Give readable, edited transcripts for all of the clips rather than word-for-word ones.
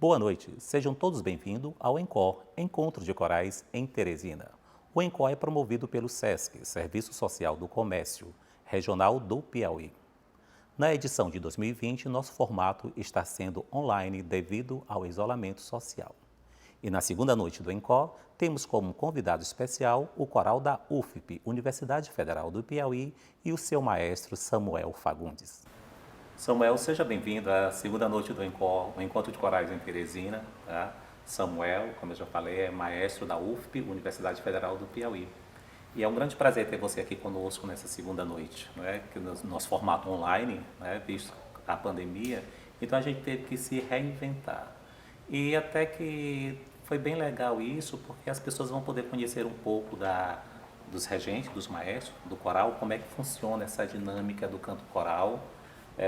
Boa noite, sejam todos bem-vindos ao ENCOR, Encontro de Corais em Teresina. O ENCOR é promovido pelo SESC, Serviço Social do Comércio, Regional do Piauí. Na edição de 2020, nosso formato está sendo online devido ao isolamento social. E na segunda noite do ENCOR, temos como convidado especial o coral da UFP, Universidade Federal do Piauí, e o seu maestro Samuel Fagundes. Samuel, seja bem-vindo à segunda noite do ENCOR, o Encontro de Corais em Teresina. Tá? Samuel, como eu já falei, é maestro da UFP, Universidade Federal do Piauí. E é um grande prazer ter você aqui conosco nessa segunda noite, não é? Que no nosso formato online, né, visto a pandemia, então a gente teve que se reinventar. E até que foi bem legal isso, porque as pessoas vão poder conhecer um pouco dos regentes, dos maestros, do coral, como é que funciona essa dinâmica do canto coral.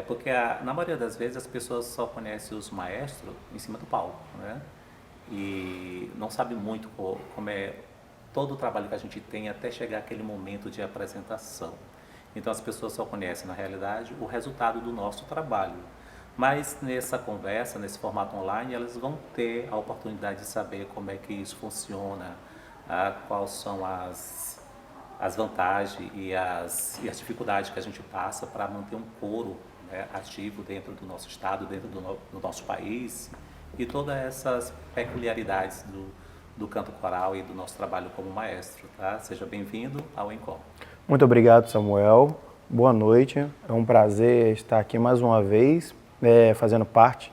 Porque na maioria das vezes as pessoas só conhecem os maestros em cima do palco, né? E não sabe muito como é todo o trabalho que a gente tem até chegar aquele momento de apresentação. Então as pessoas só conhecem, na realidade, o resultado do nosso trabalho. Mas nessa conversa, nesse formato online, elas vão ter a oportunidade de saber como é que isso funciona, quais são as vantagens e as dificuldades que a gente passa para manter um coro, né, ativo dentro do nosso estado, dentro do nosso país, e todas essas peculiaridades do canto coral e do nosso trabalho como maestro. Tá? Seja bem-vindo ao ENCOR. Muito obrigado, Samuel. Boa noite. É um prazer estar aqui mais uma vez, fazendo parte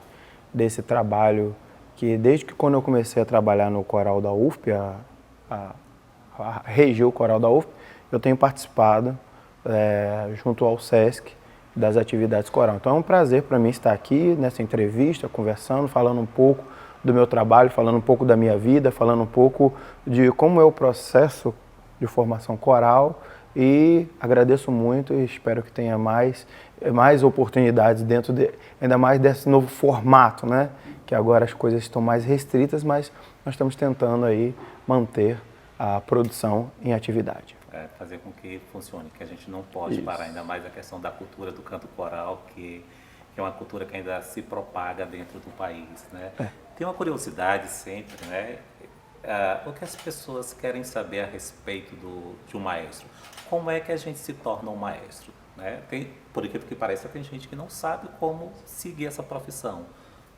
desse trabalho que, desde que quando eu comecei a trabalhar no coral da UFP, a reger o coral da UFP, eu tenho participado junto ao SESC das atividades coral. Então é um prazer para mim estar aqui nessa entrevista, conversando, falando um pouco do meu trabalho, falando um pouco da minha vida, falando um pouco de como é o processo de formação coral, e agradeço muito e espero que tenha mais oportunidades dentro ainda mais desse novo formato, né? Que agora as coisas estão mais restritas, mas nós estamos tentando aí manter a produção em atividade. Fazer com que funcione, que a gente não pode parar, ainda mais a questão da cultura do canto coral, que é uma cultura que ainda se propaga dentro do país, né? Tem uma curiosidade sempre, né? O que as pessoas querem saber a respeito de um maestro? Como é que a gente se torna um maestro? Né? Por incrível que pareça, tem gente que não sabe como seguir essa profissão.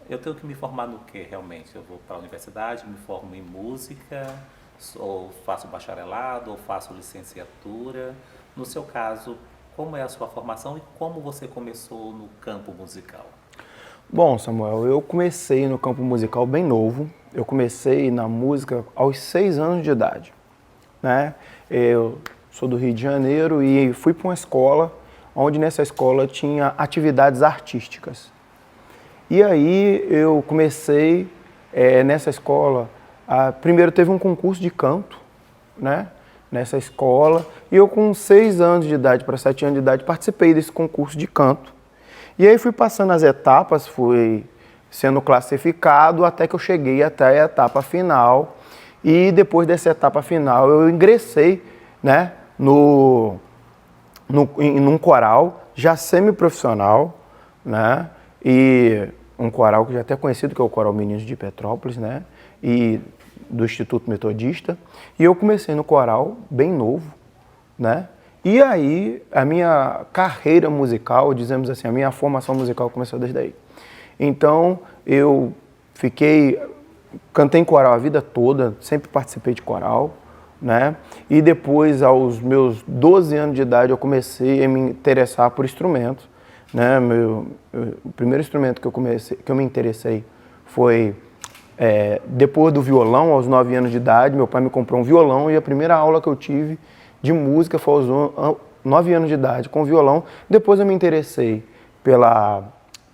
Eu tenho que me formar no quê, realmente? Eu vou para a universidade, me formo em música, ou faço bacharelado, ou faço licenciatura. No seu caso, como é a sua formação e como você começou no campo musical? Bom, Samuel, eu comecei no campo musical bem novo. Eu comecei na música aos 6 anos de idade, né? Eu sou do Rio de Janeiro e fui para uma escola, onde nessa escola tinha atividades artísticas. E aí eu comecei nessa escola, primeiro teve um concurso de canto, né? Nessa escola, e eu com 6 anos de idade para 7 anos de idade participei desse concurso de canto. E aí fui passando as etapas, fui sendo classificado até que eu cheguei até a etapa final. E depois dessa etapa final eu ingressei, né, num coral já semi-profissional, né, e um coral que já é até conhecido, que é o Coral Meninos de Petrópolis, né, e do Instituto Metodista. E eu comecei no coral bem novo, né. E aí, a minha carreira musical, dizemos assim, a minha formação musical começou desde aí. Então, eu cantei em coral a vida toda, sempre participei de coral, né? E depois, aos meus 12 anos de idade, eu comecei a me interessar por instrumentos, né? O primeiro instrumento que eu me interessei foi depois do violão, aos 9 anos de idade. Meu pai me comprou um violão e a primeira aula que eu tive de música foi aos 9 anos de idade, com violão. Depois eu me interessei pelo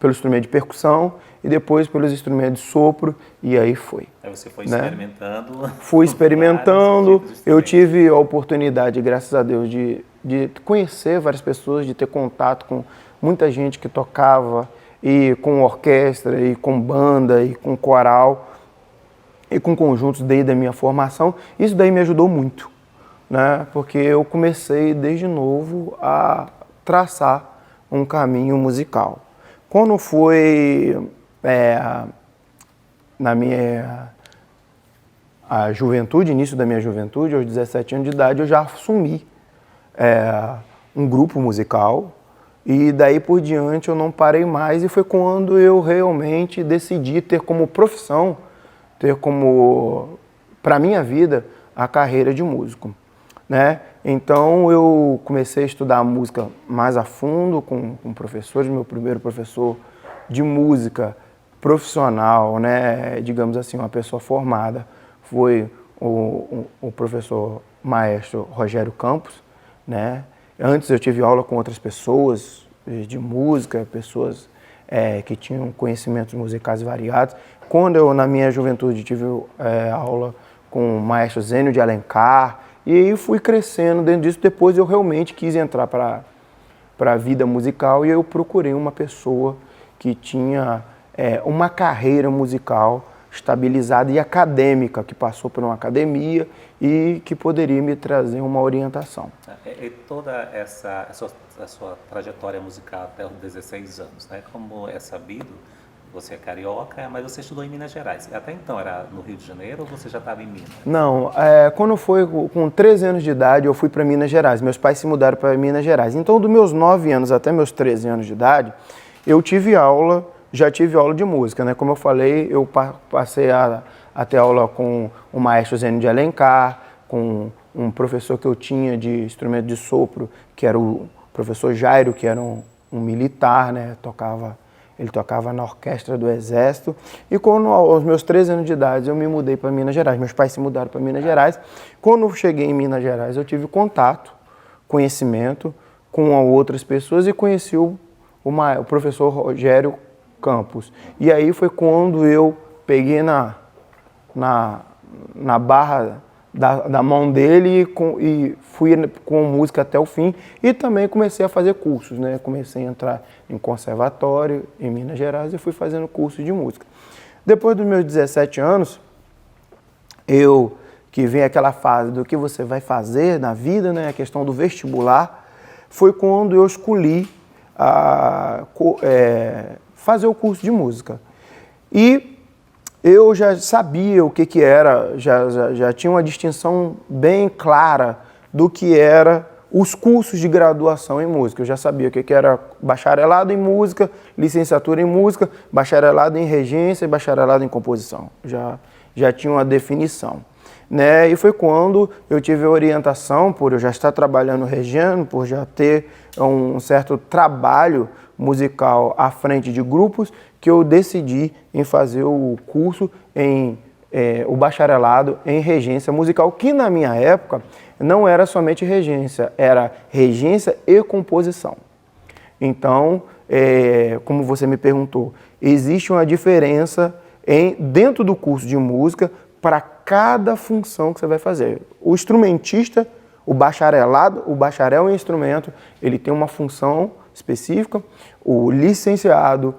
instrumento de percussão e depois pelos instrumentos de sopro, e aí foi. Aí você foi, né? experimentando. Fui experimentando, eu tive a oportunidade, graças a Deus, de conhecer várias pessoas, de ter contato com muita gente que tocava, e com orquestra, e com banda, e com coral, e com conjuntos desde a minha formação. Isso daí me ajudou muito, né? Porque eu comecei desde novo a traçar um caminho musical. Quando foi na minha juventude, início da minha juventude, aos 17 anos de idade, eu já assumi um grupo musical e daí por diante eu não parei mais, e foi quando eu realmente decidi ter como profissão, ter como, para a minha vida, a carreira de músico, né? Então eu comecei a estudar música mais a fundo com professores. Meu primeiro professor de música profissional, né, digamos assim, uma pessoa formada, foi o professor maestro Rogério Campos, né? Antes eu tive aula com outras pessoas de música, pessoas que tinham conhecimentos musicais variados. Quando eu, na minha juventude, tive aula com o maestro Zênio de Alencar, e aí fui crescendo dentro disso. Depois eu realmente quis entrar para a vida musical, e eu procurei uma pessoa que tinha uma carreira musical estabilizada e acadêmica, que passou por uma academia e que poderia me trazer uma orientação. E toda a sua trajetória musical até os 16 anos, né? Como é sabido, você é carioca, mas você estudou em Minas Gerais. Até então era no Rio de Janeiro ou você já estava em Minas? Não, quando foi com 13 anos de idade eu fui para Minas Gerais. Meus pais se mudaram para Minas Gerais. Então, dos meus 9 anos até meus 13 anos de idade, eu já tive aula de música, né? Como eu falei, eu passei a ter aula com o maestro Zênio de Alencar, com um professor que eu tinha de instrumento de sopro, que era o professor Jairo, que era um militar, né? Ele tocava na orquestra do Exército. E quando, aos meus 13 anos de idade, eu me mudei para Minas Gerais. Meus pais se mudaram para Minas Gerais. Quando eu cheguei em Minas Gerais, eu tive contato, conhecimento com outras pessoas e conheci o professor Rogério Campos. E aí foi quando eu peguei na barra da mão dele e fui com música até o fim, e também comecei a fazer cursos, né? Comecei a entrar em conservatório em Minas Gerais e fui fazendo curso de música. Depois dos meus 17 anos, que vem aquela fase do que você vai fazer na vida, né? A questão do vestibular, foi quando eu escolhi fazer o curso de música. E eu já sabia o que era, já tinha uma distinção bem clara do que era os cursos de graduação em música. Eu já sabia o que era bacharelado em música, licenciatura em música, bacharelado em regência e bacharelado em composição. Já tinha uma definição, né? E foi quando eu tive a orientação, por eu já estar trabalhando regendo, por já ter um certo trabalho musical à frente de grupos, que eu decidi em fazer o curso o bacharelado em regência musical, que na minha época não era somente regência, era regência e composição. Então, como você me perguntou, existe uma diferença dentro do curso de música para cada função que você vai fazer. O instrumentista, o bacharel em instrumento, ele tem uma função específica, o licenciado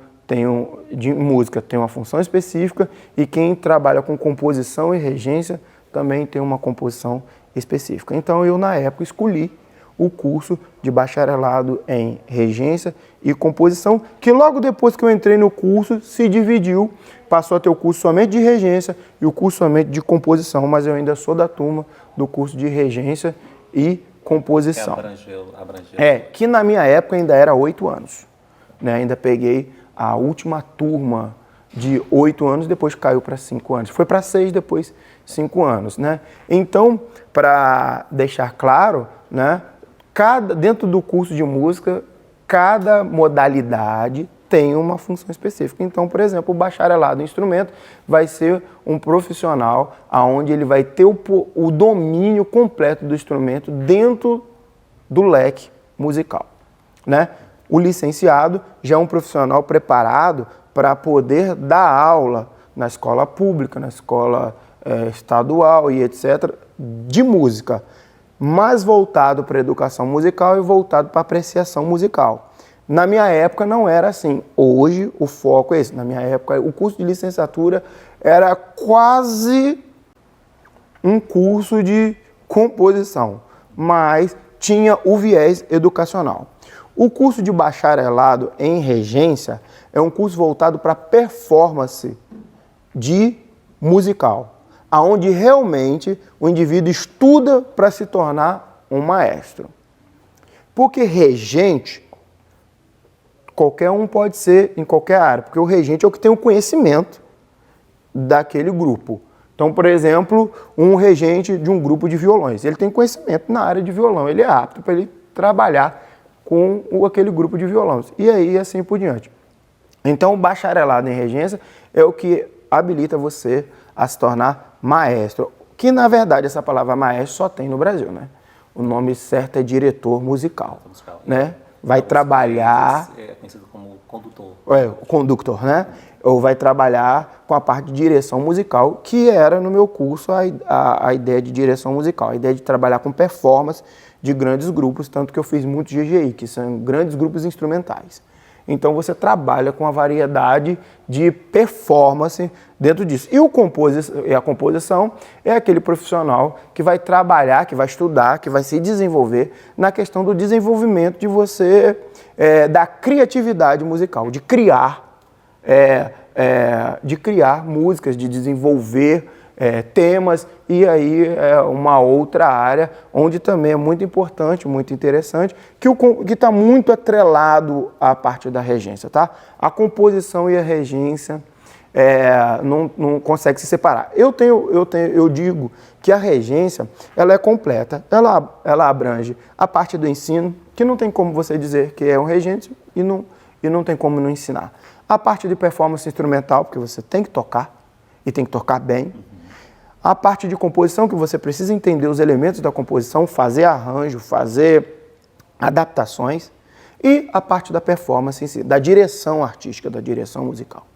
de música tem uma função específica, e quem trabalha com composição e regência também tem uma composição específica. Então eu, na época, escolhi o curso de bacharelado em regência e composição, que logo depois que eu entrei no curso se dividiu, passou a ter o curso somente de regência e o curso somente de composição, mas eu ainda sou da turma do curso de regência e composição. Que na minha época ainda era 8 anos. Né? Ainda peguei a última turma de 8 anos, depois caiu para 5 anos. Foi para 6, depois 5 anos. Né? Então, para deixar claro, né, dentro do curso de música, cada modalidade tem uma função específica. Então, por exemplo, o bacharelado em instrumento vai ser um profissional onde ele vai ter o domínio completo do instrumento dentro do leque musical. Né? O licenciado já é um profissional preparado para poder dar aula na escola pública, na escola estadual e etc., de música, mais voltado para a educação musical e voltado para a apreciação musical. Na minha época não era assim. Hoje o foco é esse. Na minha época o curso de licenciatura era quase um curso de composição, mas tinha o viés educacional. O curso de bacharelado em regência é um curso voltado para performance de musical, aonde realmente o indivíduo estuda para se tornar um maestro. Porque regente, qualquer um pode ser em qualquer área, porque o regente é o que tem o conhecimento daquele grupo. Então, por exemplo, um regente de um grupo de violões, ele tem conhecimento na área de violão, ele é apto para ele trabalhar com aquele grupo de violões. E aí, assim por diante. Então, o bacharelado em regência é o que habilita você a se tornar maestro, que na verdade essa palavra maestro só tem no Brasil, né? O nome certo é diretor musical, né? Vai trabalhar... É conhecido como condutor. O conductor, né? Ou vai trabalhar com a parte de direção musical, que era no meu curso a ideia de direção musical, a ideia de trabalhar com performance de grandes grupos, tanto que eu fiz muito GGI, que são grandes grupos instrumentais. Então você trabalha com a variedade de performance dentro disso. E a composição é aquele profissional que vai trabalhar, que vai estudar, que vai se desenvolver na questão do desenvolvimento de você, da criatividade musical, de criar músicas, de desenvolver temas, e aí é uma outra área onde também é muito importante, muito interessante, que está muito atrelado à parte da regência, tá? A composição e a regência não conseguem se separar. Eu digo que a regência ela é completa, ela abrange a parte do ensino, que não tem como você dizer que é um regente e não tem como não ensinar. A parte de performance instrumental, porque você tem que tocar, e tem que tocar bem. A parte de composição, que você precisa entender os elementos da composição, fazer arranjo, fazer adaptações. E a parte da performance em si, da direção artística, da direção musical.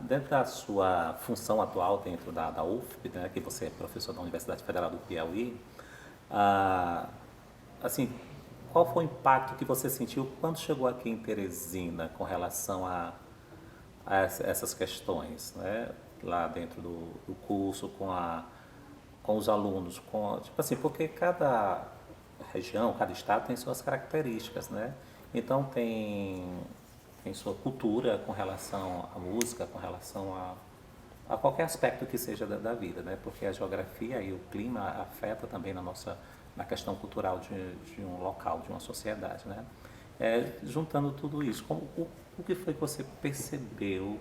Dentro da sua função atual dentro da UFP, né, que você é professor da Universidade Federal do Piauí, assim, qual foi o impacto que você sentiu quando chegou aqui em Teresina com relação a essas questões, né? Lá dentro do curso, com os alunos, tipo assim, porque cada região, cada estado tem suas características, né? Então tem sua cultura com relação à música, com relação a qualquer aspecto que seja da vida, né? Porque a geografia e o clima afeta também na questão cultural de um local, de uma sociedade, né? Juntando tudo isso, o que foi que você percebeu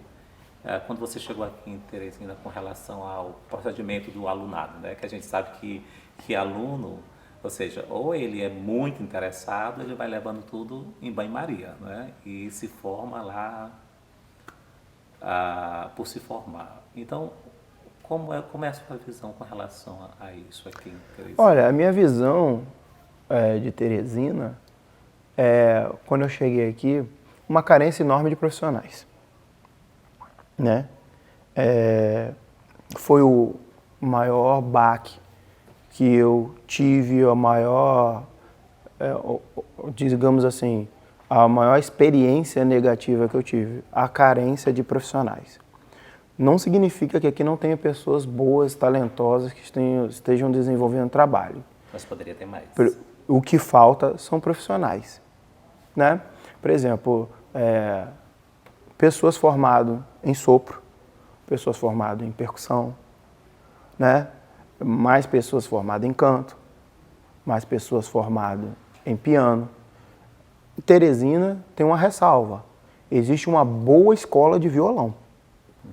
quando você chegou aqui em Teresina com relação ao procedimento do alunado, né? Que a gente sabe que aluno, ou seja, ou ele é muito interessado, ele vai levando tudo em banho-maria, né? E se forma lá por se formar. Então, como é a sua visão com relação a isso aqui em Teresina? Olha, a minha visão de Teresina quando eu cheguei aqui, uma carência enorme de profissionais, né? Foi o maior baque que eu tive, a maior, digamos assim, a maior experiência negativa que eu tive, a carência de profissionais. Não significa que aqui não tenha pessoas boas, talentosas, que estejam desenvolvendo trabalho. Mas poderia ter mais. O que falta são profissionais, né? Por exemplo, pessoas formadas em sopro, pessoas formadas em percussão, né? Mais pessoas formadas em canto, mais pessoas formadas em piano. Teresina tem uma ressalva. Existe uma boa escola de violão,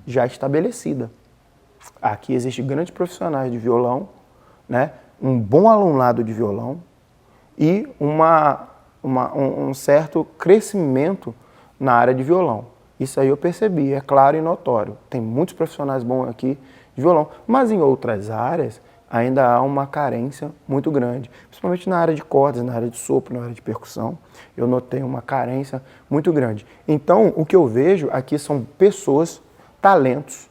já estabelecida. Aqui existem grandes profissionais de violão, né? Um bom alunado de violão e um certo crescimento na área de violão. Isso aí eu percebi, é claro e notório. Tem muitos profissionais bons aqui de violão, mas em outras áreas ainda há uma carência muito grande, principalmente na área de cordas, na área de sopro, na área de percussão. Eu notei uma carência muito grande. Então, o que eu vejo aqui são pessoas, talentos,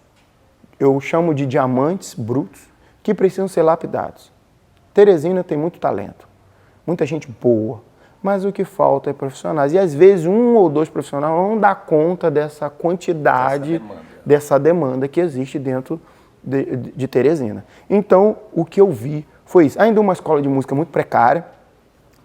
eu chamo de diamantes brutos, que precisam ser lapidados. Teresina tem muito talento, muita gente boa, mas o que falta é profissionais. E às vezes um ou dois profissionais não dá conta dessa quantidade, dessa demanda que existe dentro de Teresina. Então, o que eu vi foi isso. Ainda uma escola de música muito precária,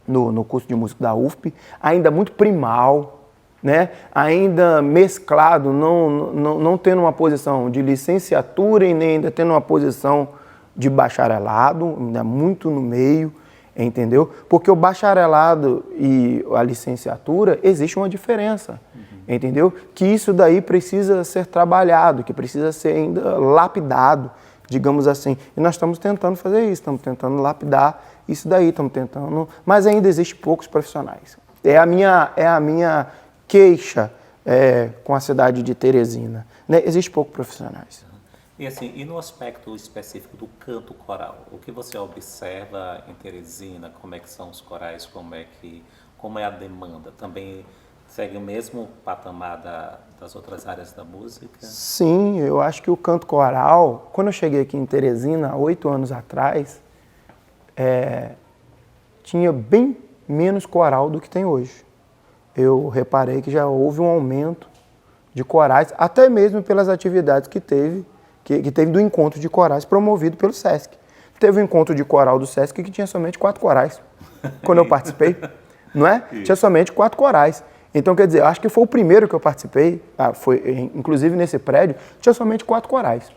no curso de música da UFP, ainda muito primal, né? Ainda mesclado, não tendo uma posição de licenciatura e nem ainda tendo uma posição de bacharelado, ainda muito no meio, entendeu? Porque o bacharelado e a licenciatura, existe uma diferença, entendeu? Que isso daí precisa ser trabalhado, que precisa ser ainda lapidado, digamos assim. E nós estamos tentando fazer isso, estamos tentando lapidar isso daí, estamos tentando... Mas ainda existe poucos profissionais. É a minha queixa com a cidade de Teresina, né? Existe poucos profissionais. E assim, e no aspecto específico do canto coral, o que você observa em Teresina? Como é que são os corais? Como é a demanda? Também segue o mesmo patamar das outras áreas da música? Sim, eu acho que o canto coral, quando eu cheguei aqui em Teresina, há 8 anos atrás, tinha bem menos coral do que tem hoje. Eu reparei que já houve um aumento de corais, até mesmo pelas atividades que teve do encontro de corais promovido pelo SESC. Teve um encontro de coral do SESC que tinha somente 4 corais, quando eu participei, não é? Tinha somente 4 corais. Então, quer dizer, acho que foi o primeiro que eu participei, inclusive nesse prédio, tinha somente 4 corais.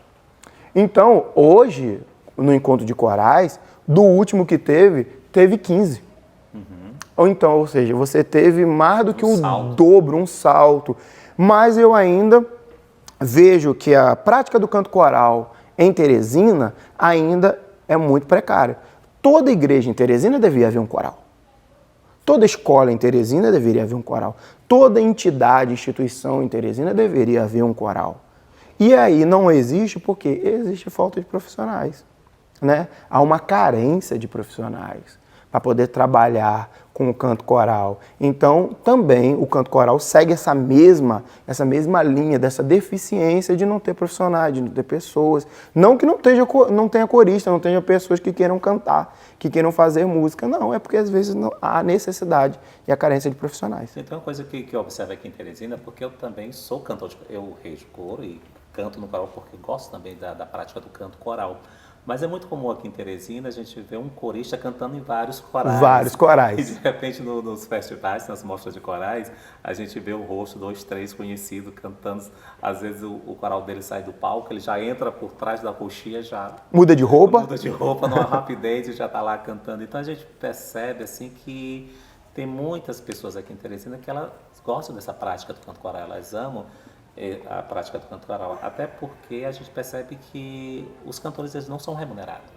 Então, hoje, no encontro de corais, do último que teve 15. Ou seja, você teve mais do que o dobro, um salto. Mas eu ainda vejo que a prática do canto coral em Teresina ainda é muito precária. Toda igreja em Teresina deveria haver um coral. Toda escola em Teresina deveria haver um coral. Toda entidade, instituição em Teresina deveria haver um coral. E aí não existe porque existe falta de profissionais, né? Há uma carência de profissionais para poder trabalhar com o canto coral. Então, também o canto coral segue essa mesma linha dessa deficiência de não ter profissionais, de não ter pessoas. Não que não tenha corista, não tenha pessoas que queiram cantar, que queiram fazer música. Não, é porque às vezes há necessidade e a carência de profissionais. Então, uma coisa que eu observo aqui em Teresina, porque eu também sou cantor, eu rejo coro e canto no coral porque gosto também da prática do canto coral. Mas é muito comum aqui em Teresina a gente ver um corista cantando em vários corais. Vários corais. E de repente nos festivais, nas mostras de corais, a gente vê o rosto, 2, 3 conhecidos cantando. Às vezes o coral dele sai do palco, ele já entra por trás da coxia, já... Muda de roupa? Muda de roupa numa rapidez e já está lá cantando. Então a gente percebe assim que tem muitas pessoas aqui em Teresina que elas gostam dessa prática do canto coral, elas amam a prática do canto coral, até porque a gente percebe que os cantores eles não são remunerados.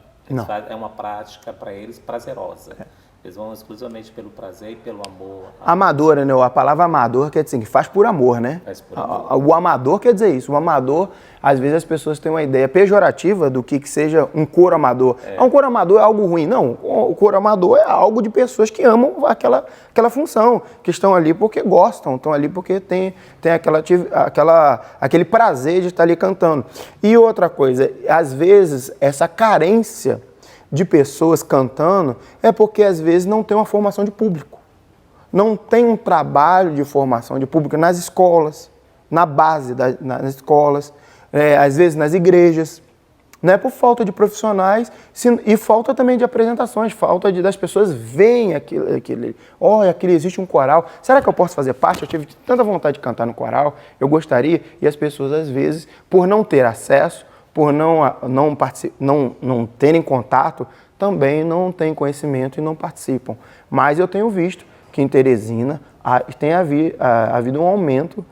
É uma prática para eles prazerosa. Eles vão exclusivamente pelo prazer e pelo amor. Amadora, né? A palavra amador quer dizer assim, que faz por amor, né? Faz por amor. O amador quer dizer isso. O amador, às vezes as pessoas têm uma ideia pejorativa do que seja um coro amador. Um coro amador é algo ruim. Não, o coro amador é algo de pessoas que amam aquela função, que estão ali porque gostam, estão ali porque tem aquele prazer de estar ali cantando. E outra coisa, às vezes essa carência de pessoas cantando é porque às vezes não tem uma formação de público. Não tem um trabalho de formação de público nas escolas, na base nas escolas, às vezes nas igrejas, né? Por falta de profissionais e falta também de apresentações, falta das pessoas verem aquilo existe um coral. Será que eu posso fazer parte? Eu tive tanta vontade de cantar no coral, eu gostaria, e as pessoas às vezes, por não ter acesso, por não terem contato, também não têm conhecimento e não participam. Mas eu tenho visto que em Teresina tem havido um aumento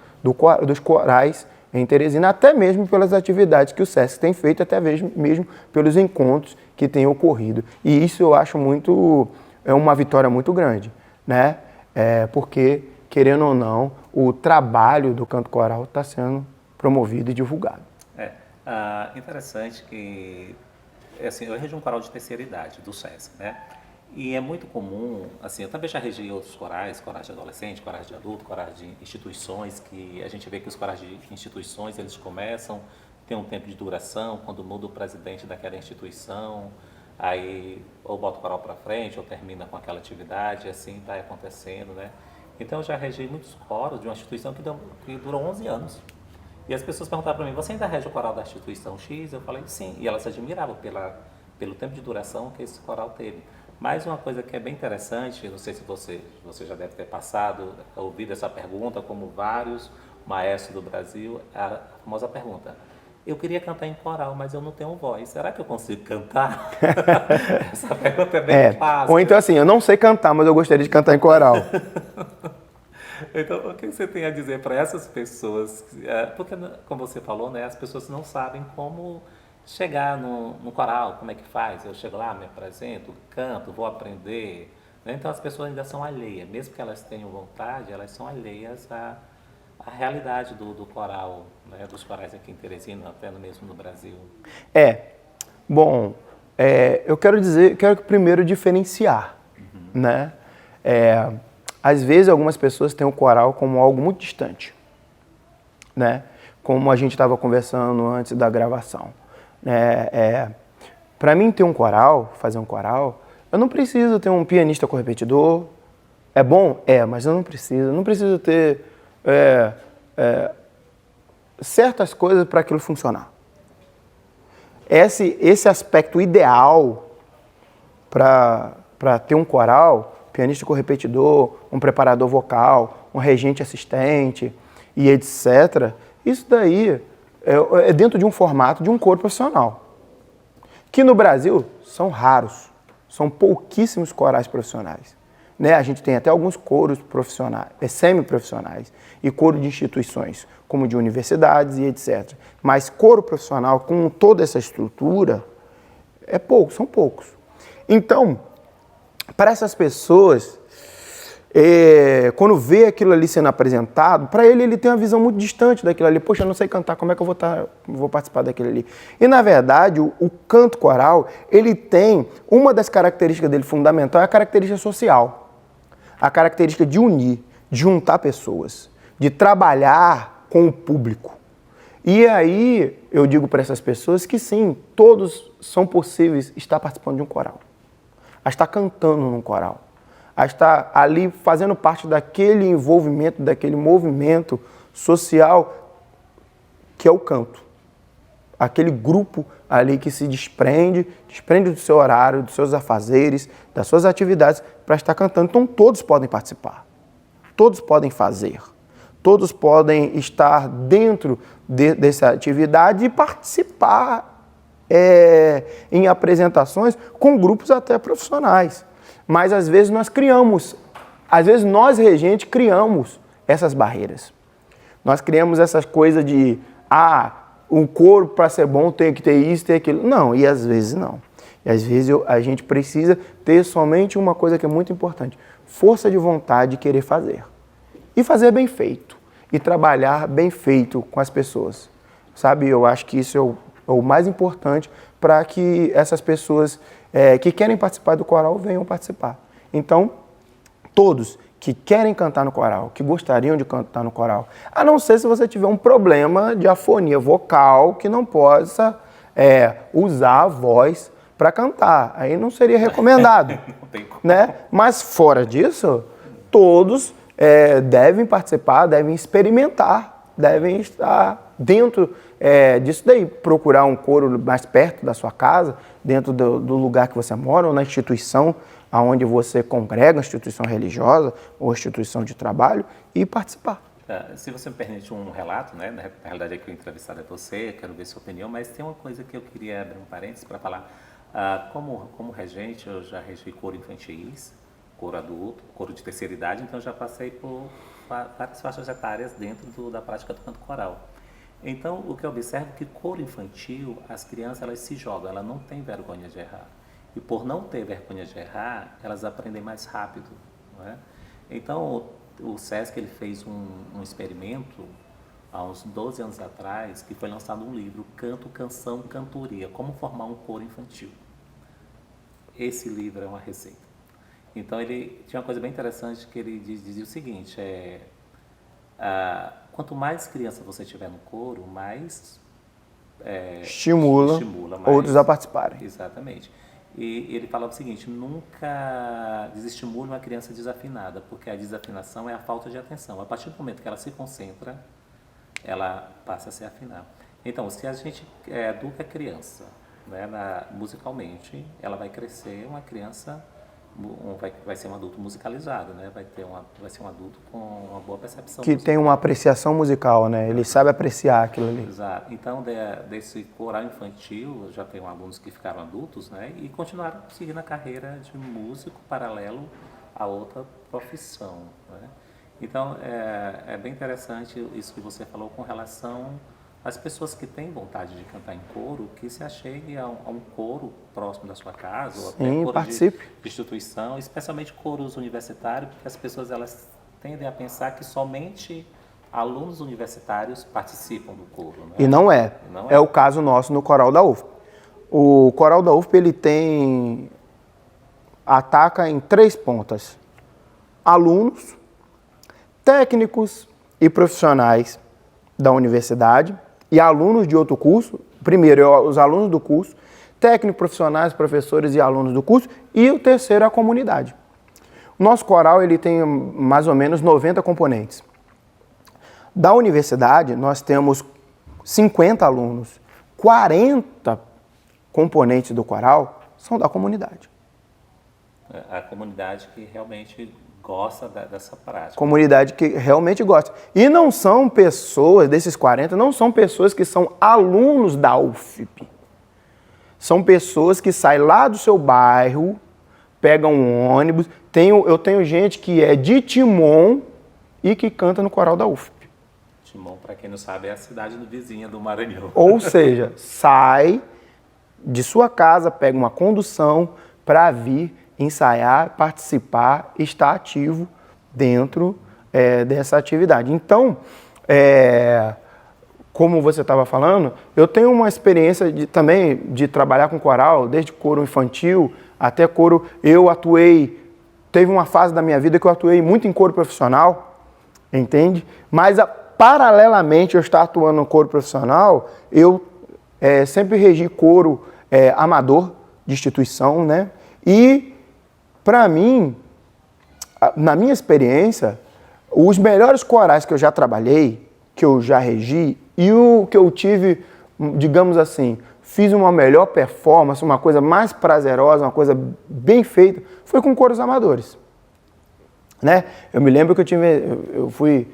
dos corais em Teresina, até mesmo pelas atividades que o SESC tem feito, até mesmo pelos encontros que têm ocorrido. E isso eu acho uma vitória muito grande, né? Porque, querendo ou não, o trabalho do canto coral está sendo promovido e divulgado. Interessante que, assim, eu regi um coral de terceira idade, do SESC, né? E é muito comum, assim, eu também já regi outros corais de adolescente, corais de adulto, corais de instituições, que a gente vê que os corais de instituições, eles começam, tem um tempo de duração, quando muda o presidente daquela instituição, aí ou bota o coral para frente, ou termina com aquela atividade, assim vai acontecendo, né? Então eu já regi muitos coros de uma instituição que durou 11 anos. E as pessoas perguntavam para mim, você ainda rege o coral da instituição X? Eu falei, sim. E elas se admiravam pelo tempo de duração que esse coral teve. Mas uma coisa que é bem interessante, não sei se você já deve ter passado, ouvido essa pergunta, como vários maestros do Brasil, a famosa pergunta: eu queria cantar em coral, mas eu não tenho voz. Será que eu consigo cantar? Essa pergunta é bem clássica. Ou então assim, eu não sei cantar, mas eu gostaria de cantar em coral. Então, o que você tem a dizer para essas pessoas? Porque, como você falou, né, as pessoas não sabem como chegar no coral, como é que faz. Eu chego lá, me apresento, canto, vou aprender. Né? Então, as pessoas ainda são alheias. Mesmo que elas tenham vontade, elas são alheias à realidade do coral, né, dos corais aqui em Teresina, até mesmo no Brasil. Bom, eu quero primeiro diferenciar, né? Às vezes algumas pessoas têm o coral como algo muito distante, né? Como a gente estava conversando antes da gravação. Para mim ter um coral, fazer um coral, eu não preciso ter um pianista com repetidor. É bom? Mas eu não preciso ter certas coisas para aquilo funcionar. Esse aspecto ideal para ter um coral, pianista com repetidor, um preparador vocal, um regente assistente e etc., isso daí é dentro de um formato de um coro profissional. Que no Brasil são raros, são pouquíssimos corais profissionais. Né? A gente tem até alguns coros profissionais, semi-profissionais, e coro de instituições, como de universidades e etc. Mas coro profissional com toda essa estrutura são poucos. Então, para essas pessoas, quando vê aquilo ali sendo apresentado, para ele tem uma visão muito distante daquilo ali. Poxa, eu não sei cantar, como é que eu vou participar daquilo ali? E, na verdade, o canto coral, ele tem, uma das características dele fundamental é a característica social. A característica de unir, de juntar pessoas, de trabalhar com o público. E aí, eu digo para essas pessoas que sim, todos são possíveis estar participando de um coral. A estar cantando num coral. A estar ali fazendo parte daquele envolvimento, daquele movimento social que é o canto. Aquele grupo ali que se desprende do seu horário, dos seus afazeres, das suas atividades para estar cantando. Então todos podem participar, todos podem fazer, todos podem estar dentro dessa atividade e participar em apresentações com grupos até profissionais. Mas às vezes nós regentes criamos essas barreiras. Nós criamos essas coisas de, um coro para ser bom tem que ter isso, tem aquilo. Não, e às vezes não. E às vezes a gente precisa ter somente uma coisa que é muito importante: força de vontade de querer fazer. E fazer bem feito. E trabalhar bem feito com as pessoas. Sabe, eu acho que isso é o mais importante para que essas pessoas que querem participar do coral venham participar. Então, todos que querem cantar no coral, que gostariam de cantar no coral, a não ser se você tiver um problema de afonia vocal que não possa usar a voz para cantar. Aí não seria recomendado. Né? Mas fora disso, todos devem participar, devem experimentar, devem estar dentro disso daí. Procurar um coro mais perto da sua casa, dentro do lugar que você mora, ou na instituição onde você congrega, instituição religiosa ou instituição de trabalho, e participar. Se você me permite um relato, né? Na realidade aqui o entrevistado é você, quero ver sua opinião, mas tem uma coisa que eu queria abrir um parênteses para falar. Como regente, eu já regi coro infantis, coro adulto, coro de terceira idade, então eu já passei por várias faixas etárias dentro da prática do canto coral. Então, o que eu observo é que coro infantil, as crianças elas se jogam, elas não têm vergonha de errar. E por não ter vergonha de errar, elas aprendem mais rápido. Não é? Então, o SESC ele fez um experimento há uns 12 anos atrás, que foi lançado um livro, Canto, Canção, Cantoria, como formar um coro infantil. Esse livro é uma receita. Então, ele tinha uma coisa bem interessante que ele dizia o seguinte, quanto mais criança você tiver no coro, mais estimula mais outros a participarem. Exatamente. E ele falava o seguinte, nunca desestimule uma criança desafinada, porque a desafinação é a falta de atenção. A partir do momento que ela se concentra, ela passa a se afinar. Então, se a gente educa a criança, né, musicalmente, ela vai crescer uma criança vai ser um adulto musicalizado, né? Vai ser um adulto com uma boa percepção Que musical. tem uma apreciação musical, né? Ele sabe apreciar aquilo ali. Exato. Então, desse coral infantil, eu já tenho alunos que ficaram adultos, né? E continuaram seguindo a carreira de músico paralelo a outra profissão, né? Então, é bem interessante isso que você falou com relação às pessoas que têm vontade de cantar em coro, que se achegue a um coro próximo da sua casa, ou até Sim, coro participe. de instituição, especialmente coros universitários, porque as pessoas elas tendem a pensar que somente alunos universitários participam do coro, né? E não é. Não É o caso nosso no coral da UFP. O coral da UFP, ele ataca em 3 pontas: alunos, técnicos e profissionais da universidade e alunos de outro curso. Primeiro, os alunos do curso, técnicos, profissionais, professores e alunos do curso, e o terceiro, a comunidade. O nosso coral ele tem mais ou menos 90 componentes. Da universidade, nós temos 50 alunos. 40 componentes do coral são da comunidade. A comunidade que realmente gosta dessa prática. Comunidade que realmente gosta. E não são pessoas, desses 40, não são pessoas que são alunos da UFP. São pessoas que saem lá do seu bairro, pegam um ônibus. Eu tenho gente que é de Timon e que canta no coral da UFP. Timon, para quem não sabe, é a cidade vizinha do Maranhão. Ou seja, sai de sua casa, pega uma condução para vir ensaiar, participar, estar ativo dentro dessa atividade. Então, como você estava falando, eu tenho uma experiência também de trabalhar com coral, desde coro infantil até coro. Teve uma fase da minha vida que eu atuei muito em coro profissional, entende? Mas paralelamente eu estar atuando no coro profissional, eu sempre regi coro amador de instituição, né? E para mim, na minha experiência, os melhores corais que eu já trabalhei, que eu já regi, e o que eu tive, digamos assim, fiz uma melhor performance, uma coisa mais prazerosa, uma coisa bem feita, foi com coros amadores. Né? Eu me lembro que eu fui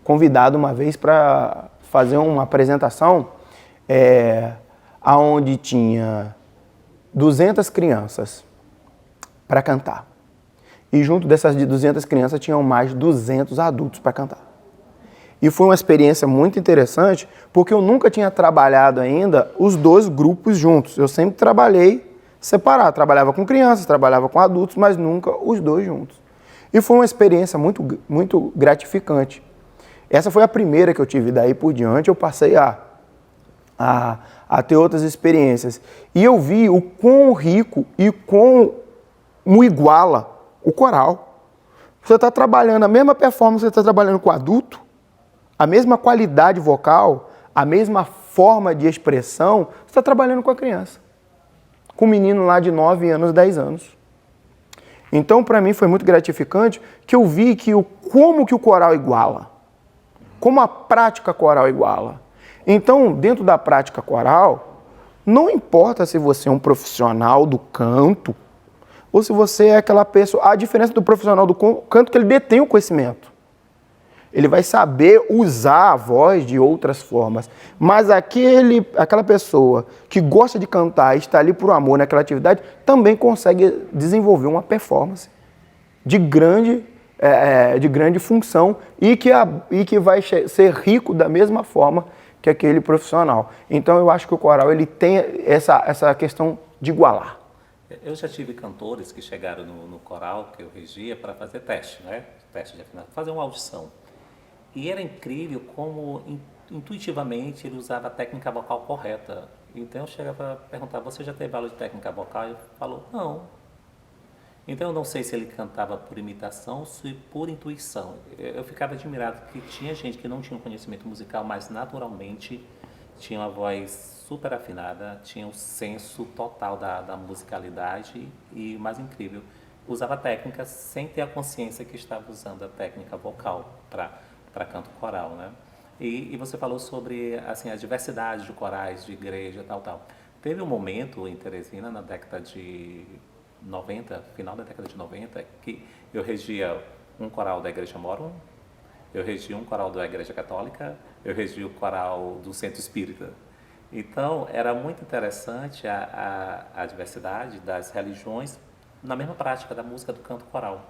convidado uma vez para fazer uma apresentação onde tinha 200 crianças para cantar. E junto dessas 200 crianças tinham mais de 200 adultos para cantar. E foi uma experiência muito interessante, porque eu nunca tinha trabalhado ainda os 2 grupos juntos. Eu sempre trabalhei separado. Trabalhava com crianças, trabalhava com adultos, mas nunca os 2 juntos. E foi uma experiência muito, muito gratificante. Essa foi a primeira que eu tive. Daí por diante eu passei a ter outras experiências. E eu vi o quão rico e como iguala o coral. Você está trabalhando a mesma performance, você está trabalhando com adulto, a mesma qualidade vocal, a mesma forma de expressão, você está trabalhando com a criança. Com um menino lá de 9 anos, 10 anos. Então, para mim, foi muito gratificante que eu vi como que o coral iguala. Como a prática coral iguala. Então, dentro da prática coral, não importa se você é um profissional do canto ou se você é aquela pessoa. A diferença do profissional do canto é que ele detém o conhecimento. Ele vai saber usar a voz de outras formas. Mas aquela pessoa que gosta de cantar e está ali por amor naquela atividade, também consegue desenvolver uma performance de grande função e que vai ser rico da mesma forma que aquele profissional. Então eu acho que o coral ele tem essa questão de igualar. Eu já tive cantores que chegaram no coral que eu regia para fazer teste, né? Teste de afinação, fazer uma audição. E era incrível como intuitivamente ele usava a técnica vocal correta. Então eu chegava a perguntar, você já teve aula de técnica vocal? Ele falou, não. Então eu não sei se ele cantava por imitação ou se por intuição. Eu ficava admirado que tinha gente que não tinha um conhecimento musical, mas naturalmente tinha uma voz super afinada, tinha um senso total da musicalidade e, mais incrível, usava a técnica sem ter a consciência que estava usando a técnica vocal para canto coral, né? E você falou sobre assim, a diversidade de corais, de igreja, tal. Teve um momento em Teresina, na década de 90, final da década de 90, que eu regia um coral da Igreja Mórum, eu regia um coral da Igreja Católica, eu regia o coral do Centro Espírita. Então, era muito interessante a diversidade das religiões na mesma prática da música do canto coral.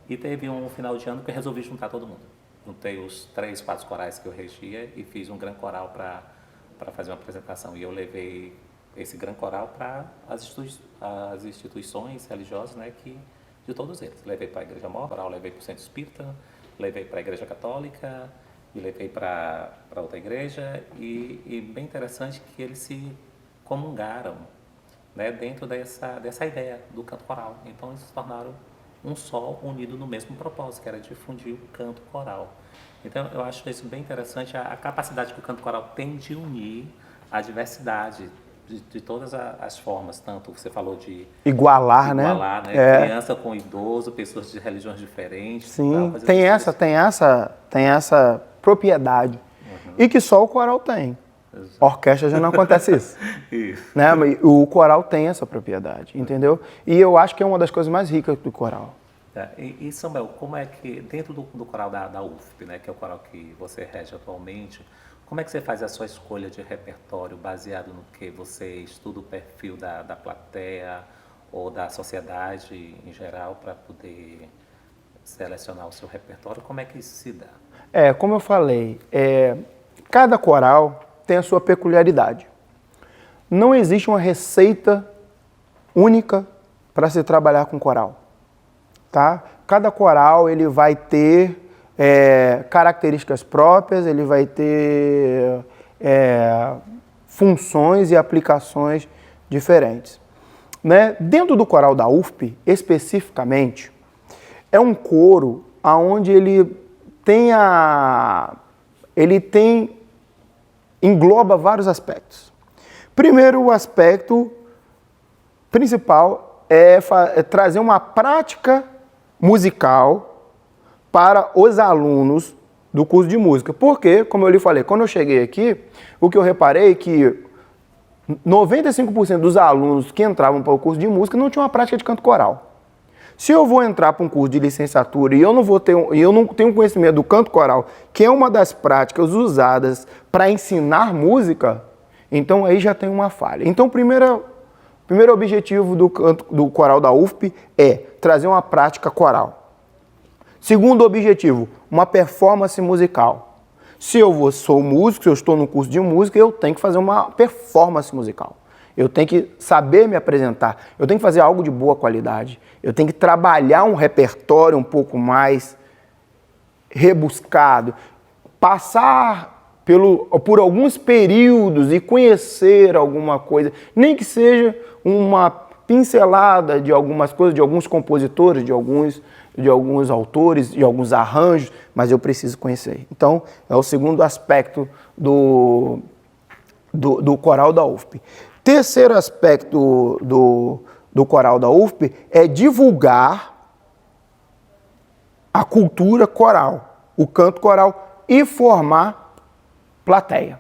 E teve um final de ano que eu resolvi juntar todo mundo. Juntei os 3, 4 corais que eu regia e fiz um grande coral para fazer uma apresentação. E eu levei esse grande coral para as instituições religiosas, né, de todos eles. Levei para a Igreja Mor, coral levei para o Centro Espírita, levei para a Igreja Católica e levei para outra igreja. E bem interessante que eles se comungaram, né, dentro dessa ideia do canto coral. Então eles se tornaram um só, unido no mesmo propósito, que era difundir o canto coral. Então eu acho isso bem interessante, a capacidade que o canto coral tem de unir a diversidade de todas as formas, tanto você falou de igualar, né? Criança com idoso, pessoas de religiões diferentes. Sim, tal, tem essa propriedade. E que só o coral tem. Exato. Orquestra já não acontece isso. Isso. Né? O coral tem essa propriedade, entendeu? E eu acho que é uma das coisas mais ricas do coral. E Samuel, como é que, dentro do coral da UFP, né, que é o coral que você rege atualmente, como é que você faz a sua escolha de repertório baseado no que você estuda o perfil da plateia ou da sociedade em geral para poder selecionar o seu repertório? Como é que isso se dá? Como eu falei, cada coral tem a sua peculiaridade. Não existe uma receita única para se trabalhar com coral, tá? Cada coral ele vai ter características próprias, ele vai ter funções e aplicações diferentes. Né? Dentro do coral da UFP, especificamente, é um coro onde engloba vários aspectos. Primeiro, o aspecto principal é trazer uma prática musical para os alunos do curso de música. Porque, como eu lhe falei, quando eu cheguei aqui, o que eu reparei é que 95% dos alunos que entravam para o curso de música não tinham uma prática de canto coral. Se eu vou entrar para um curso de licenciatura e eu não tenho conhecimento do canto coral, que é uma das práticas usadas para ensinar música, então aí já tem uma falha. Então, o primeiro objetivo do coral da UFP é trazer uma prática coral. Segundo objetivo, uma performance musical. Se eu sou músico, se eu estou no curso de música, eu tenho que fazer uma performance musical. Eu tenho que saber me apresentar, eu tenho que fazer algo de boa qualidade, eu tenho que trabalhar um repertório um pouco mais rebuscado, passar por alguns períodos e conhecer alguma coisa, nem que seja uma pincelada de algumas coisas, de alguns compositores, de alguns autores, de alguns arranjos, mas eu preciso conhecer. Então, é o segundo aspecto do coral da UFP. Terceiro aspecto do coral da UFP é divulgar a cultura coral, o canto coral e formar plateia,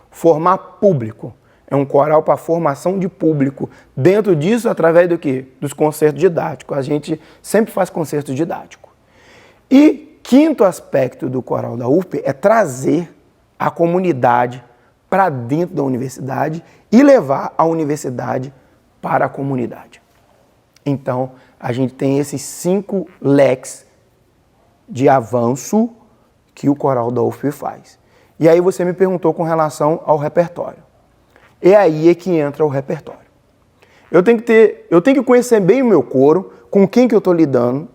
formar público. É um coral para formação de público. Dentro disso, através do quê? Dos concertos didáticos. A gente sempre faz concerto didático. E quinto aspecto do coral da UFP é trazer a comunidade para dentro da universidade e levar a universidade para a comunidade. Então, a gente tem esses 5 leques de avanço que o coral da UFP faz. E aí você me perguntou com relação ao repertório. É aí que entra o repertório. Eu tenho que conhecer bem o meu coro, com quem que eu estou lidando,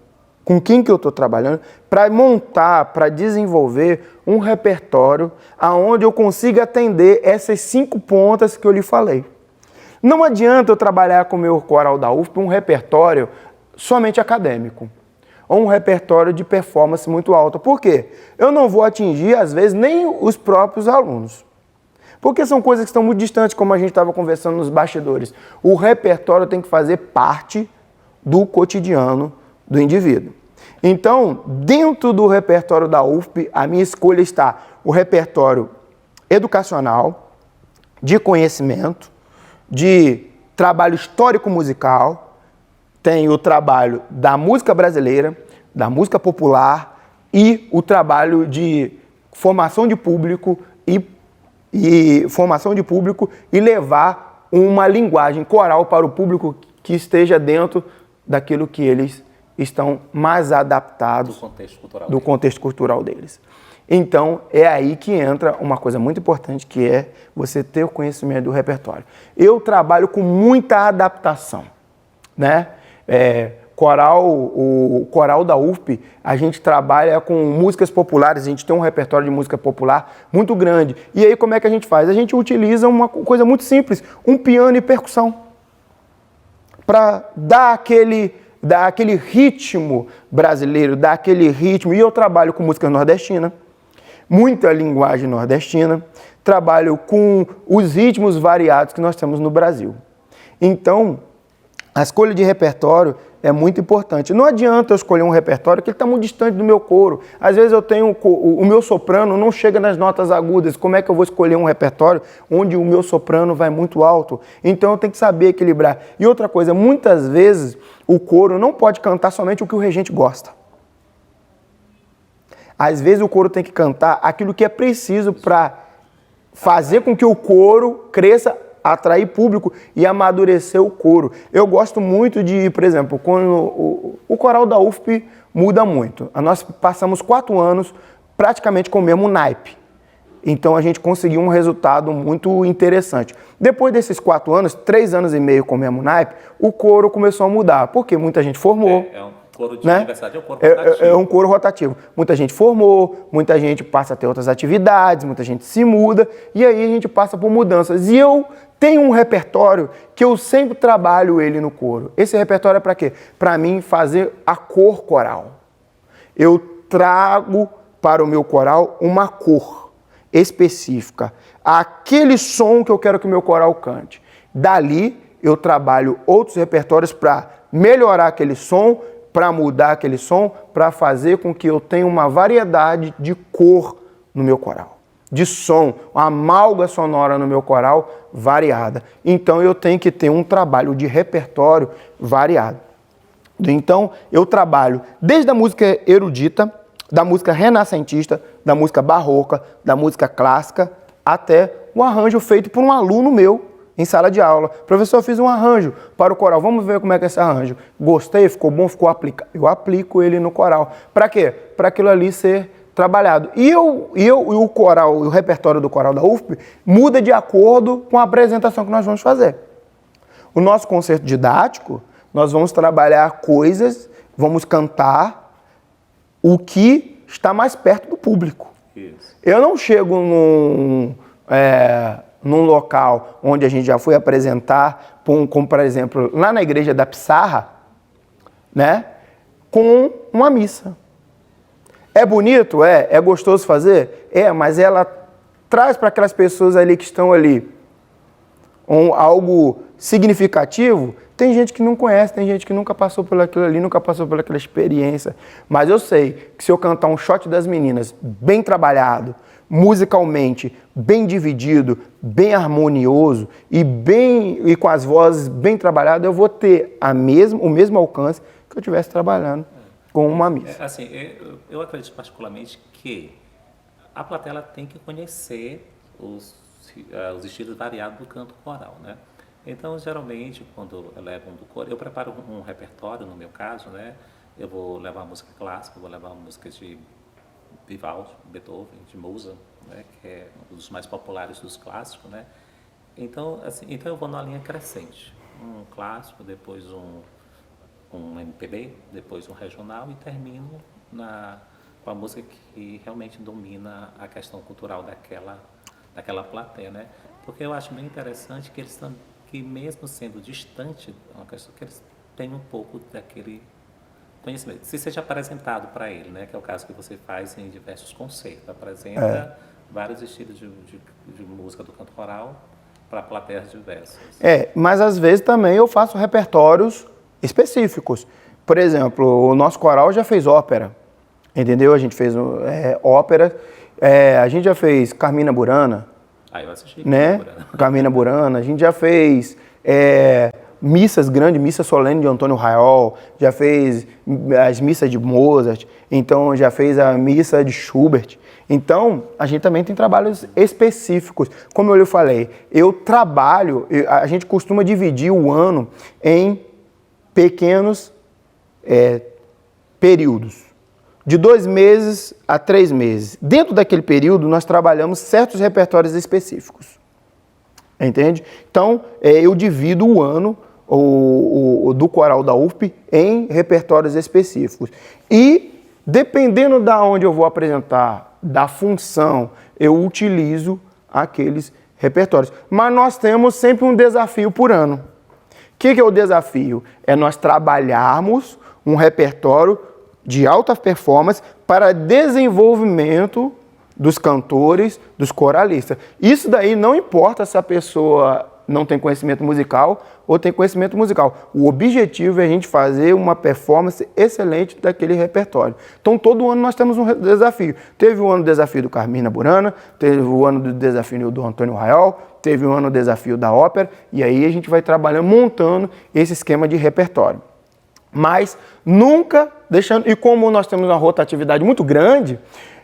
com quem que eu estou trabalhando, para montar, para desenvolver um repertório aonde eu consiga atender essas 5 pontas que eu lhe falei. Não adianta eu trabalhar com o meu coral da UFP um repertório somente acadêmico, ou um repertório de performance muito alta. Por quê? Eu não vou atingir, às vezes, nem os próprios alunos. Porque são coisas que estão muito distantes, como a gente estava conversando nos bastidores. O repertório tem que fazer parte do cotidiano do indivíduo. Então, dentro do repertório da UFP, a minha escolha está o repertório educacional, de conhecimento, de trabalho histórico-musical, tem o trabalho da música brasileira, da música popular e o trabalho de formação de público e levar uma linguagem coral para o público que esteja dentro daquilo que eles estão mais adaptados do contexto cultural deles. Então, é aí que entra uma coisa muito importante, que é você ter o conhecimento do repertório. Eu trabalho com muita adaptação, né? O coral da UFP, a gente trabalha com músicas populares, a gente tem um repertório de música popular muito grande. E aí como é que a gente faz? A gente utiliza uma coisa muito simples, um piano e percussão, para dar aquele ritmo brasileiro, dar aquele ritmo. E eu trabalho com música nordestina, muita linguagem nordestina, trabalho com os ritmos variados que nós temos no Brasil. Então, a escolha de repertório é muito importante. Não adianta eu escolher um repertório que ele está muito distante do meu coro. Às vezes eu tenho o meu soprano não chega nas notas agudas. Como é que eu vou escolher um repertório onde o meu soprano vai muito alto? Então eu tenho que saber equilibrar. E outra coisa, muitas vezes o coro não pode cantar somente o que o regente gosta. Às vezes o coro tem que cantar aquilo que é preciso para fazer com que o coro cresça, atrair público e amadurecer o coro. Eu gosto muito de, por exemplo, quando o coral da UFP muda muito. Nós passamos 4 anos praticamente com o mesmo naipe. Então a gente conseguiu um resultado muito interessante. Depois desses 4 anos, 3 anos e meio com o mesmo naipe, o coro começou a mudar, porque muita gente formou. Coro de universidade é um coro rotativo. É um coro rotativo. Muita gente formou, muita gente passa a ter outras atividades, muita gente se muda, e aí a gente passa por mudanças. E eu tenho um repertório que eu sempre trabalho ele no coro. Esse repertório é para quê? Para mim fazer a cor coral. Eu trago para o meu coral uma cor específica, aquele som que eu quero que o meu coral cante. Dali eu trabalho outros repertórios para melhorar aquele som, para mudar aquele som, para fazer com que eu tenha uma variedade de cor no meu coral, de som, uma amálgama sonora no meu coral variada. Então eu tenho que ter um trabalho de repertório variado. Então eu trabalho desde a música erudita, da música renascentista, da música barroca, da música clássica, até um arranjo feito por um aluno meu em sala de aula. Professor, eu fiz um arranjo para o coral, vamos ver como é que é esse arranjo. Gostei, ficou bom, ficou aplicado. Eu aplico ele no coral. Para quê? Para aquilo ali ser trabalhado. E o coral, o repertório do coral da UFP muda de acordo com a apresentação que nós vamos fazer. O nosso concerto didático, nós vamos trabalhar coisas, vamos cantar o que está mais perto do público. Isso. Eu não chego num local onde a gente já foi apresentar, como por exemplo, lá na igreja da Pissarra, né, com uma missa. É bonito? É gostoso fazer? Mas ela traz para aquelas pessoas ali que estão ali algo significativo. Tem gente que não conhece, tem gente que nunca passou por aquilo ali, nunca passou por aquela experiência. Mas eu sei que se eu cantar um shot das meninas bem trabalhado, musicalmente bem dividido, bem harmonioso e com as vozes bem trabalhadas, eu vou ter o mesmo alcance que eu estivesse trabalhando com uma missa. Eu acredito particularmente que a plateia ela tem que conhecer os estilos variados do canto coral, né? Então, geralmente, quando eu levo um do coro, eu preparo um repertório, no meu caso, né? Eu vou levar música clássica, vou levar música de Vivaldi, Beethoven, de Mozart, né? Que é um dos mais populares dos clássicos, né? Então, eu vou numa linha crescente. Um clássico, depois um MPB, depois um regional e termino com a música que realmente domina a questão cultural daquela plateia, né? Porque eu acho bem interessante que mesmo sendo distante, é uma questão que eles têm um pouco daquele conhecimento. Se seja apresentado para ele, né? Que é o caso que você faz em diversos concertos. Apresenta vários estilos de música do canto coral para plateias diversas. Mas às vezes também eu faço repertórios específicos. Por exemplo, o nosso coral já fez ópera, entendeu? A gente fez ópera, a gente já fez Carmina Burana, eu assisti né? Carmina Burana, a gente já fez missas grandes, missa solene de Antônio Raiol, já fez as missas de Mozart, então já fez a missa de Schubert. Então, a gente também tem trabalhos específicos. Como eu lhe falei, a gente costuma dividir o ano em pequenos períodos, de 2 meses a 3 meses. Dentro daquele período, nós trabalhamos certos repertórios específicos. Entende? Então, eu divido o ano do coral da UFP em repertórios específicos. E, dependendo da onde eu vou apresentar, da função, eu utilizo aqueles repertórios. Mas nós temos sempre um desafio por ano. O que é o desafio? É nós trabalharmos um repertório de alta performance para desenvolvimento dos cantores, dos coralistas. Isso daí não importa se a pessoa não tem conhecimento musical ou tem conhecimento musical. O objetivo é a gente fazer uma performance excelente daquele repertório. Então, todo ano nós temos um desafio. Teve o ano do desafio do Carmina Burana, teve o ano do desafio do Antônio Raiol, teve o ano do desafio da ópera, e aí a gente vai trabalhando, montando esse esquema de repertório. Mas nunca deixando... E como nós temos uma rotatividade muito grande,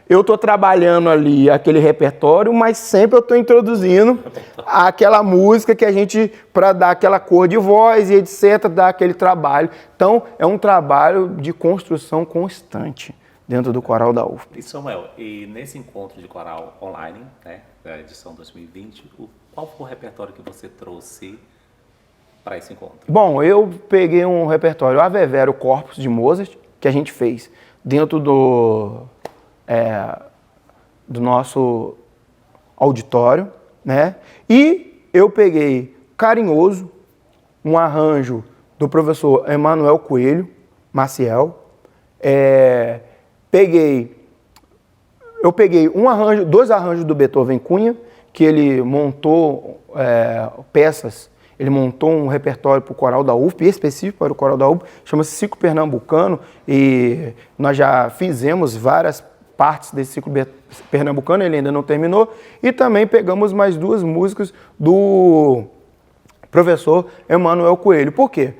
eu estou trabalhando ali aquele repertório, mas sempre eu estou introduzindo aquela música que a gente, para dar aquela cor de voz e etc., dar aquele trabalho. Então, é um trabalho de construção constante dentro do coral da UFP. E Samuel, e nesse encontro de coral online, né, da edição 2020, qual foi o repertório que você trouxe para esse encontro? Bom, eu peguei um repertório Ave Vera, o Corpus de Mozart, que a gente fez dentro do nosso auditório, né? E eu peguei Carinhoso, um arranjo do professor Emanuel Coelho, Maciel. Eu peguei 2 arranjos do Beethoven Cunha, que ele montou peças. Ele montou um repertório para o coral da UFP, específico para o coral da UFP, chama-se Ciclo Pernambucano, e nós já fizemos várias partes desse ciclo pernambucano, ele ainda não terminou, e também pegamos mais 2 músicas do professor Emanuel Coelho. Por quê?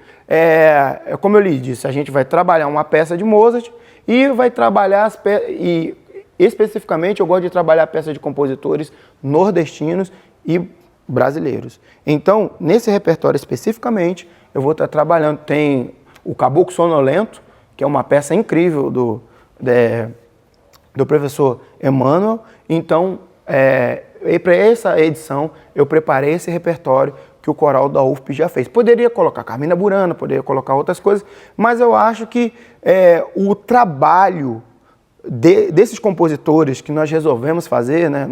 Como eu lhe disse, a gente vai trabalhar uma peça de Mozart e vai trabalhar e especificamente eu gosto de trabalhar peças de compositores nordestinos e brasileiros. Então, nesse repertório especificamente, eu vou estar trabalhando, tem o Caboclo Sonolento, que é uma peça incrível do professor Emanuel. Então, para essa edição, eu preparei esse repertório que o coral da UFP já fez. Poderia colocar Carmina Burana, poderia colocar outras coisas, mas eu acho que o trabalho desses compositores que nós resolvemos fazer, né?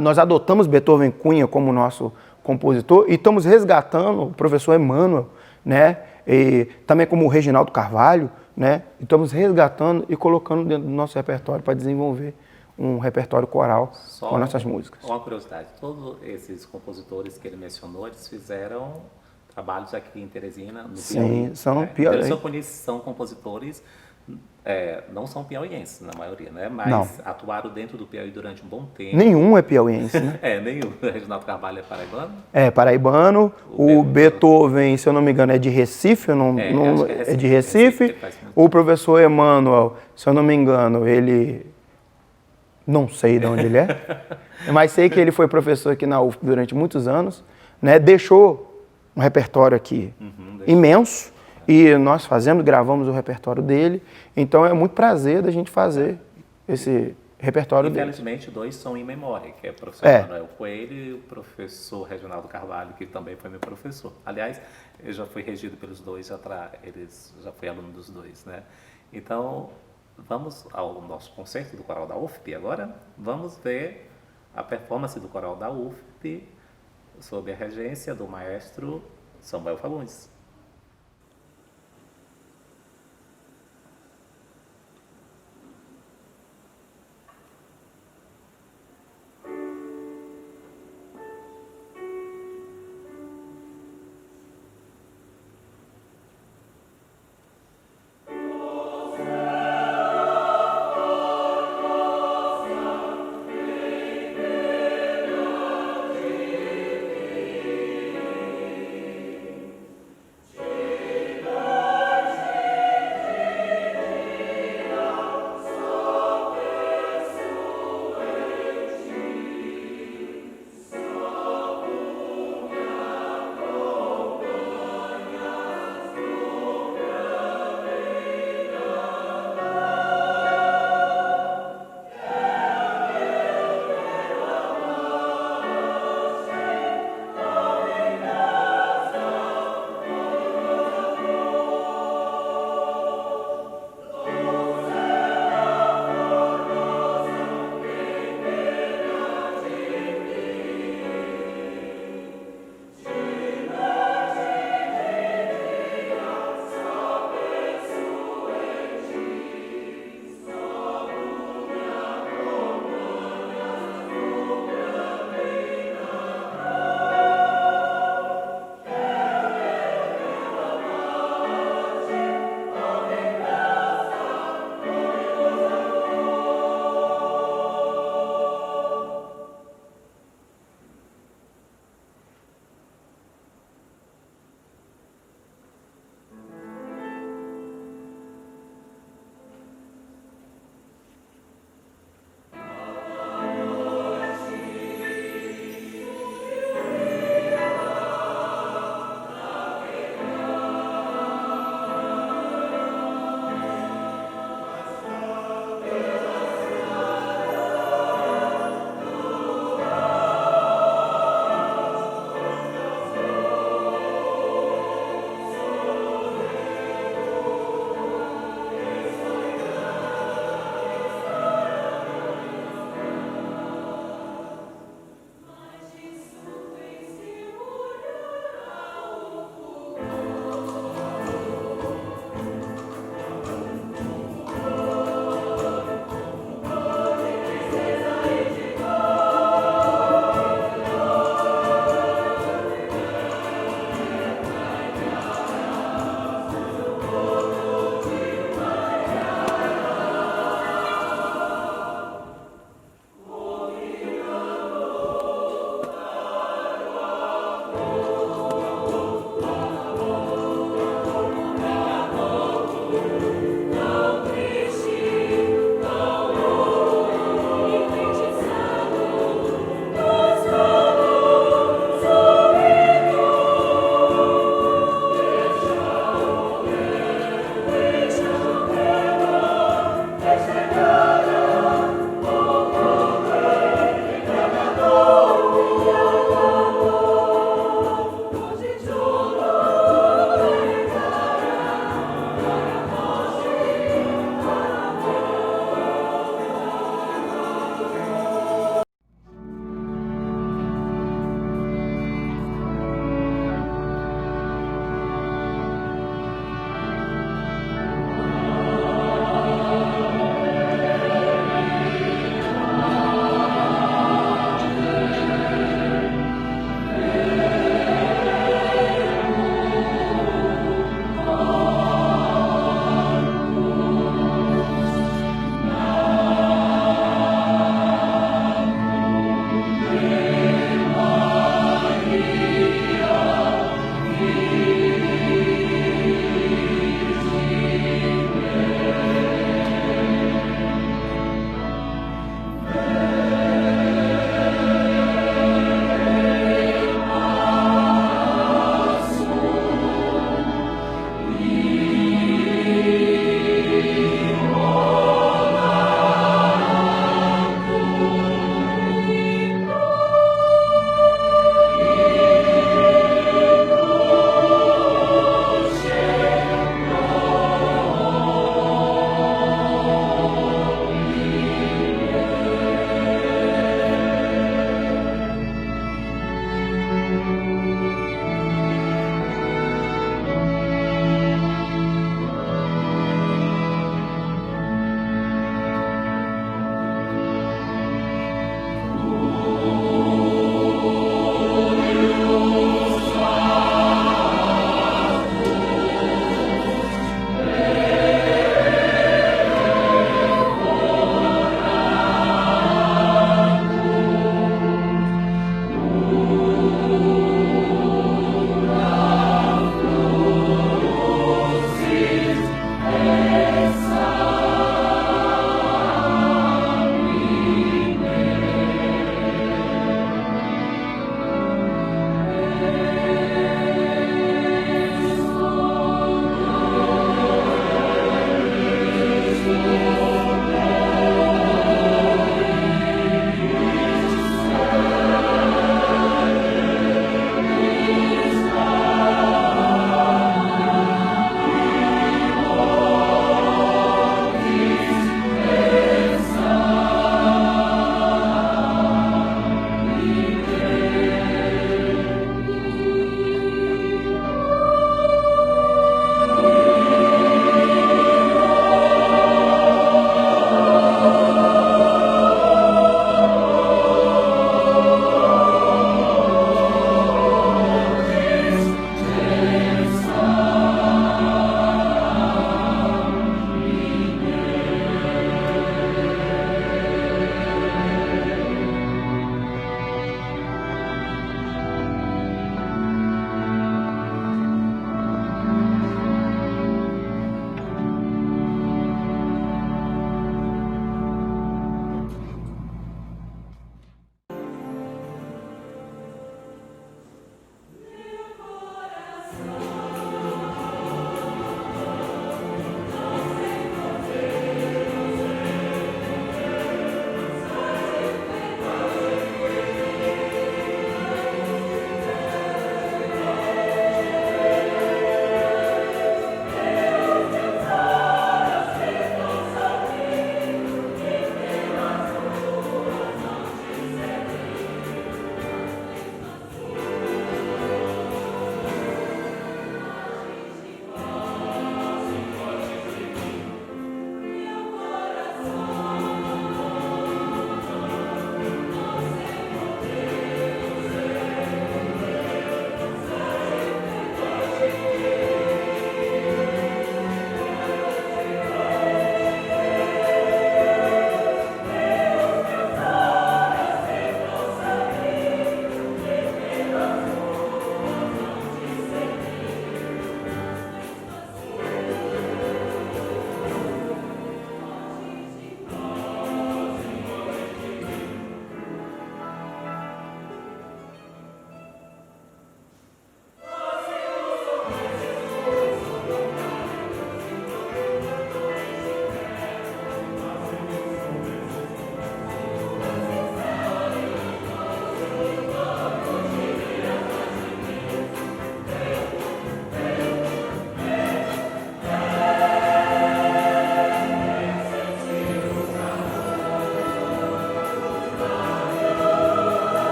Nós adotamos Beethoven Cunha como nosso compositor e estamos resgatando o professor Emanuel, né? E também como o Reginaldo Carvalho, né? Estamos resgatando e colocando dentro do nosso repertório para desenvolver um repertório coral com nossas músicas. Uma curiosidade, todos esses compositores que ele mencionou, eles fizeram trabalhos aqui em Teresina, no Piauí. Sim, são né? Piauí. Eles são compositores, não são piauienses na maioria, né? Mas não. atuaram dentro do Piauí durante um bom tempo. Nenhum é piauiense, né? Nenhum. O Reginaldo Carvalho é paraibano? É paraibano. O Beethoven, se eu não me engano, é de Recife, é de Recife. O professor Emanuel, se eu não me engano, ele... Não sei de onde ele é, mas sei que ele foi professor aqui na UFP durante muitos anos, né? Deixou um repertório aqui imenso e nós gravamos o repertório dele. Então é muito prazer da gente fazer esse repertório dele. Infelizmente, 2 são em memória, que é o professor Emanuel Coelho e o professor Reginaldo Carvalho, que também foi meu professor. Aliás, eu já fui regido pelos 2, já fui aluno dos 2, né? Então, vamos ao nosso concerto do coral da UFP agora. Vamos ver a performance do coral da UFP sob a regência do maestro Samuel Fagundes.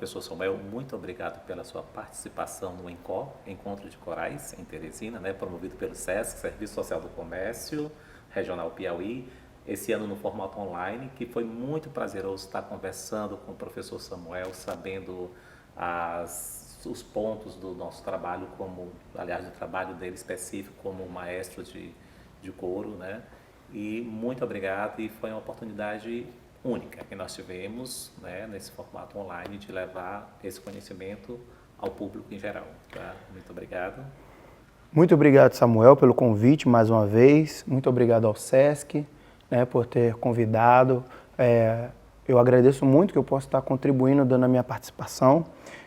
Professor Samuel, muito obrigado pela sua participação no ENCOR, Encontro de Corais, em Teresina, né, promovido pelo SESC, Serviço Social do Comércio, Regional Piauí, esse ano no formato online, que foi muito prazeroso estar conversando com o professor Samuel, sabendo os pontos do nosso trabalho, aliás, do trabalho dele específico como maestro de coro, né? E muito obrigado, e foi uma oportunidade única que nós tivemos, né, nesse formato online, de levar esse conhecimento ao público em geral. Tá? Muito obrigado. Muito obrigado, Samuel, pelo convite mais uma vez. Muito obrigado ao SESC, né, por ter convidado. Eu agradeço muito que eu possa estar contribuindo, dando a minha participação.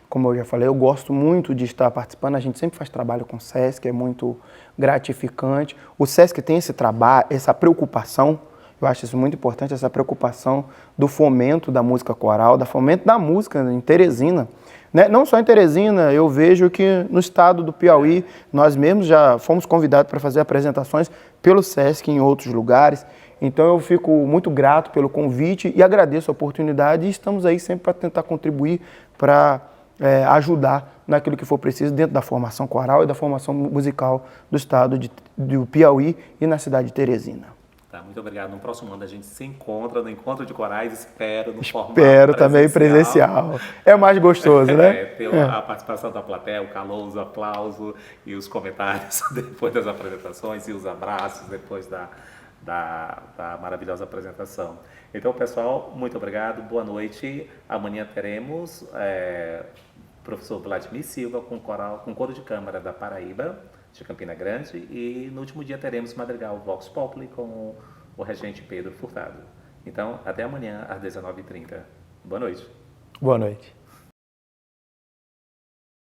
Como eu já falei, eu gosto muito de estar participando. A gente sempre faz trabalho com o SESC, é muito gratificante. O SESC tem esse trabalho, essa preocupação, eu acho isso muito importante, essa preocupação do fomento da música coral, do fomento da música em Teresina. Né? Não só em Teresina, eu vejo que no estado do Piauí, nós mesmos já fomos convidados para fazer apresentações pelo SESC em outros lugares. Então eu fico muito grato pelo convite e agradeço a oportunidade, e estamos aí sempre para tentar contribuir, para ajudar naquilo que for preciso dentro da formação coral e da formação musical do estado do Piauí e na cidade de Teresina. Tá, muito obrigado. No próximo ano a gente se encontra no Encontro de Corais, espero no formato Espero também presencial. É mais gostoso, né? Ter a participação da plateia, o calor, os aplausos e os comentários depois das apresentações e os abraços depois da maravilhosa apresentação. Então, pessoal, muito obrigado, boa noite. Amanhã teremos o professor Vladimir Silva com coro de câmara da Paraíba, de Campina Grande, e no último dia teremos Madrigal Vox Populi com o regente Pedro Furtado. Então, até amanhã às 19h30. Boa noite. Boa noite.